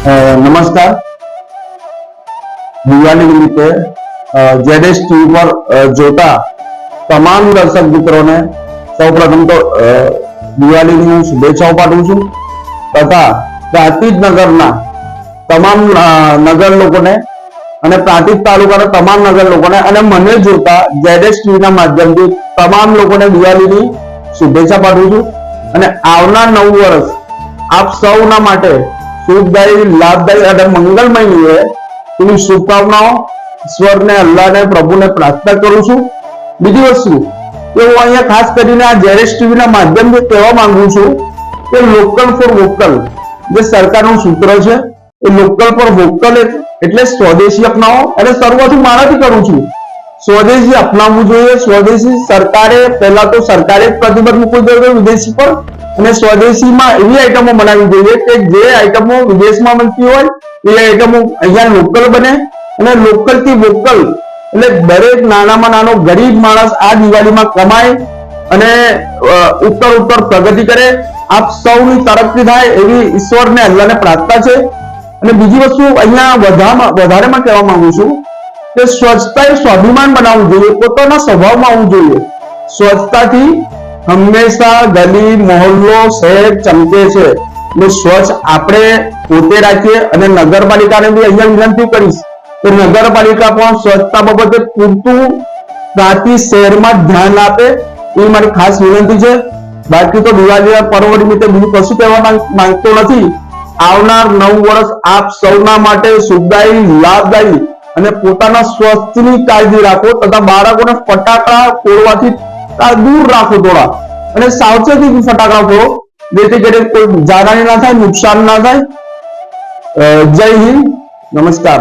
નમસ્કાર. દિવાળી નિમિત્તે જેડેશ ટીવી પર જોતા તમામ દર્શક મિત્રોને સૌપ્રથમ તો દિવાળીની શુભેચ્છાઓ પાઠવું છું તથા પ્રાંતિજ નગરના તમામ નગર લોકોને અને પ્રાંતિજ તાલુકાના તમામ નગર લોકોને અને મને જોતા જેડેશ ટીવીના માધ્યમથી તમામ લોકોને દિવાળીની શુભેચ્છા પાઠવું છું અને આવનાર નવું વર્ષ આપ સૌના માટે સુખદાયી, લાભદાયી અને મંગલમય રહે એવી શુભકામનાઓ ઈશ્વરને, અલ્લાહને, પ્રભુને પ્રાર્થના કરું છું. બીજી વસ્તુ કે હું અહીંયા ખાસ કરીને આ જેડેશ ટીવીના માધ્યમથી કહેવા માંગુ છું કે લોકલ ફોર વોકલ જે સરકારનું સૂત્ર છે એ લોકલ ફોર વોકલ એટલે સ્વદેશી અપનાવો. અને શરૂઆત હું મારાથી કરું છું. સ્વદેશી અપનાવવું જોઈએ. સ્વદેશી સરકારે પહેલા તો સરકારે પ્રતિબંધ મૂકવો જોઈએ વિદેશી પર, અને સ્વદેશીમાં એવી આઈટમો બનાવવી જોઈએ કે જે આઈટમો વિદેશમાં બનતી હોય એ આઈટમો અહીંયા લોકલ બને. અને લોકલ થી વોકલ એટલે દરેક નાનામાં નાનો ગરીબ માણસ આ દિવાળીમાં કમાય અને ઉત્તર પ્રગતિ કરે. આપ સૌની તરફથી થાય એવી ઈશ્વરને, અલ્લાહને પ્રાર્થના છે. અને બીજી વસ્તુ અહીંયા વધારેમાં કહેવા માંગુ છું કે સ્વચ્છતા એ સ્વાભિમાન બનાવવું જોઈએ, પોતાના સ્વભાવમાં આવવું જોઈએ. સ્વચ્છતાથી હંમેશા ગલી, મોહલ્લો, શહેર ચમકે છે. એટલે સ્વચ્છ આપણે પોતે રાખીએ. અને નગરપાલિકાને બી અહીંયા વિનંતી કરીશ કે નગરપાલિકા પણ સ્વચ્છતા બાબતે પૂરતું પ્રાંતિજ શહેરમાં ધ્યાન આપે એ મારી ખાસ વિનંતી છે. બાકી તો દિવાળી પર્વ નિમિત્તે બીજું કશું કહેવા માંગતો નથી. આવનાર નવું વર્ષ આપ સૌના માટે સુખદાયી, લાભદાયી અને પોતાના સ્વાસ્થ્યની કાળજી રાખો તથા બાળકોને ફટાકડા ફોડવાથી દૂર રાખો થોડા, અને સાવચેતીથી ફટાકડા ફોડો જેથી કરીને કોઈ જાનહાની ના થાય, નુકસાન ના થાય. જય હિન્દ, નમસ્કાર.